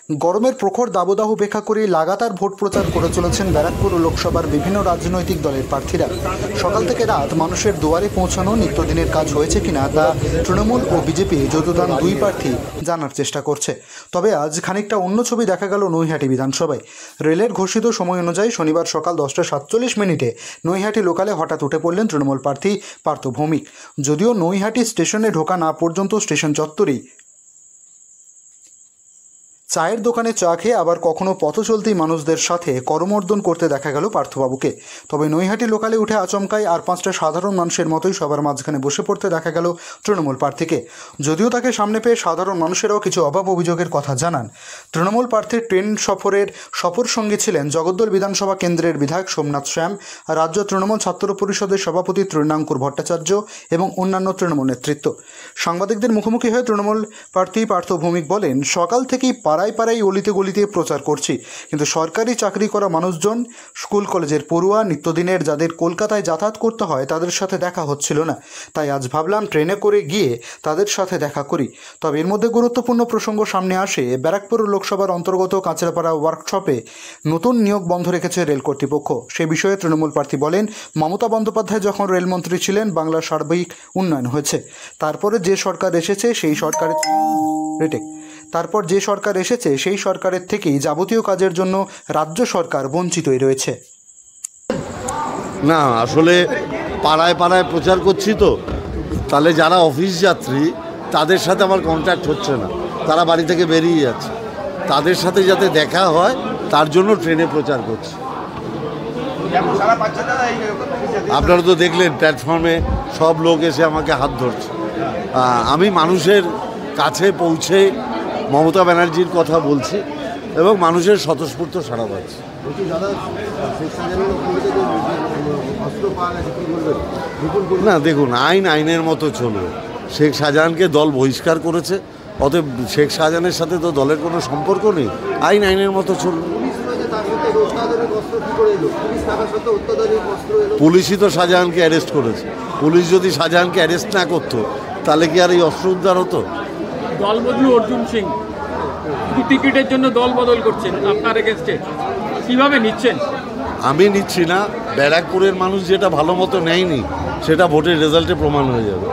গরমের প্রখর দাবদাহ উপেক্ষা করে লাগাতার ভোট প্রচার করে চলেছেন ব্যারাকপুর লোকসভার বিভিন্ন রাজনৈতিক দলের প্রার্থীরা। সকাল থেকে রাত মানুষের দুয়ারে পৌঁছানো নিত্যদিনের কাজ হয়েছে কিনা তা তৃণমূল ও বিজেপি যৌথদান দুই প্রার্থী জানার চেষ্টা করছে। তবে আজ খানিকটা অন্য ছবি দেখা গেল নৈহাটি বিধানসভায়। রেলের ঘোষিত সময় অনুযায়ী শনিবার সকাল 10:47 নৈহাটি লোকালে হঠাৎ উঠে পড়লেন তৃণমূল প্রার্থী পার্থ ভৌমিক। যদিও নৈহাটি স্টেশনে ঢোকা না পর্যন্ত স্টেশন চত্বরেই চায়ের দোকানে চা খেয়ে আবার কখনো পথচলতি মানুষদের সাথে করমর্দন করতে দেখা গেল পার্থবাবুকে। তবে নৈহাটি লোকালে উঠে আচমকাই আর পাঁচটা সাধারণ মানুষের মতোই সবার মাঝখানে বসে পড়তে দেখা গেল তৃণমূল প্রার্থীকে। যদিও তাকে সামনে পেয়ে সাধারণ মানুষেরাও কিছু অভাব অভিযোগের কথা জানান। তৃণমূল প্রার্থীর ট্রেন সফর সঙ্গী ছিলেন জগদ্দল বিধানসভা কেন্দ্রের বিধায়ক সোমনাথ শ্যাম, রাজ্য তৃণমূল ছাত্র পরিষদের সভাপতি তৃণাঙ্কুর ভট্টাচার্য এবং অন্যান্য তৃণমূল নেতৃত্ব। সাংবাদিকদের মুখোমুখি হয়ে তৃণমূল প্রার্থী পার্থ ভৌমিক বলেন, সকাল থেকেই পাড়ায় অলিতে গলিতে প্রচার করছি, কিন্তু সরকারি চাকরি করা মানুষজন, স্কুল কলেজের পড়ুয়া, নিত্যদিনের যাদের কলকাতায় যাতায়াত করতে হয় তাদের সাথে দেখা হচ্ছিল না। তাই আজ ভাবলাম ট্রেনে করে গিয়ে তাদের সাথে দেখা করি। তবে এর মধ্যে গুরুত্বপূর্ণ প্রসঙ্গ সামনে আসে। ব্যারাকপুর লোকসভার অন্তর্গত কাঁচরাপাড়া ওয়ার্কশপে নতুন নিয়োগ বন্ধ রেখেছে রেল কর্তৃপক্ষ। সে বিষয়ে তৃণমূল প্রার্থী বলেন, মমতা বন্দ্যোপাধ্যায় যখন রেলমন্ত্রী ছিলেন বাংলার সার্বিক উন্নয়ন হয়েছে। তারপর যে সরকার এসেছে সেই সরকারের থেকেই যাবতীয় কাজের জন্য রাজ্য সরকার বঞ্চিতই রয়েছে। না, আসলে পাড়ায় পাড়ায় প্রচার করছি তো, তাহলে যারা অফিস যাত্রী তাদের সাথে আমার কন্ট্যাক্ট হচ্ছে না, তারা বাড়ি থেকে বেরিয়ে যাচ্ছে। তাদের সাথে যাতে দেখা হয় তার জন্য ট্রেনে প্রচার করছি। আপনারা তো দেখলেন প্ল্যাটফর্মে সব লোক এসে আমাকে হাত ধরছে। আমি মানুষের কাছে পৌঁছে মমতা ব্যানার্জির কথা বলছি এবং মানুষের স্বতঃস্ফূর্ত সাড়া পাচ্ছি। না দেখুন, আইনের মতো চলবে। শেখ শাহজাহানকে দল বহিষ্কার করেছে, অতএব শেখ শাহজাহানের সাথে তো দলের কোনো সম্পর্ক নেই। আইনের মতো চলবে। পুলিশই তো শাহজাহানকে অ্যারেস্ট করেছে। পুলিশ যদি শাহজাহানকে অ্যারেস্ট না করতো তাহলে কি আর এই অস্ত্র উদ্ধার হতো? দল বদলু অর্জুন সিং টিকিটের জন্য দল বদল করছেন, আপনার এগেনস্টে কিভাবে নিচ্ছেন? আমি নিচ্ছি না, ব্যারাকপুরের মানুষ যেটা ভালো মতো নেয়নি সেটা ভোটের রেজাল্টে প্রমাণ হয়ে যাবে।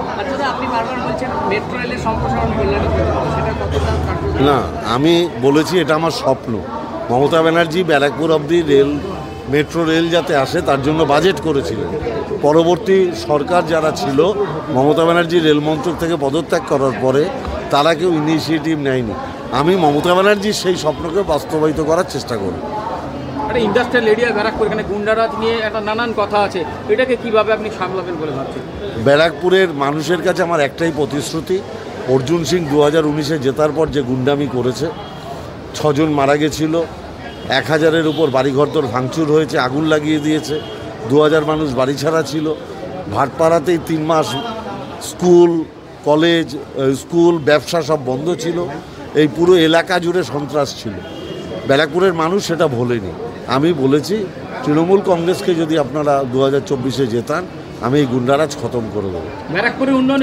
না, আমি বলেছি এটা আমার স্বপ্ন। মমতা ব্যানার্জি ব্যারাকপুর অবধি মেট্রো রেল যাতে আসে তার জন্য বাজেট করেছিলেন। পরবর্তী সরকার যারা ছিল, মমতা ব্যানার্জি রেলমন্ত্রক থেকে পদত্যাগ করার পরে তারা কেউ ইনিশিয়েটিভ নেয়নি। আমি মমতা ব্যানার্জির সেই স্বপ্নকে বাস্তবায়িত করার চেষ্টা করি। একটা ইন্ডাস্ট্রিয়াল এরিয়া ব্যারাকপুর, এখানে গুন্ডারাজ নিয়ে একটা নানান কথা আছে, এটাকে কিভাবে আপনি সামলাবেন বলে ভাবছেন? ব্যারাকপুরের মানুষের কাছে আমার একটাই প্রতিশ্রুতি, অর্জুন সিং 2019-এ জেতার পর যে গুন্ডামি করেছে, 6 জন মারা গেছিল, 1000-এর উপর বাড়িঘরদোর ভাঙচুর হয়েছে, আগুন লাগিয়ে দিয়েছে, 2000 মানুষ বাড়ি ছাড়া ছিল। ভাটপাড়াতেই 3 মাস স্কুল, কলেজ, ব্যবসা সব বন্ধ ছিল। এই পুরো এলাকা জুড়ে সন্ত্রাস ছিল। ব্যারাকপুরের মানুষ সেটা ভোলেনি। আমি বলেছি, তৃণমূল কংগ্রেসকে যদি আপনারা 2024-এ জেতান, আমি এই গুন্ডারাজ খতম করে দেবো। ব্যারাকপুরের উন্নয়ন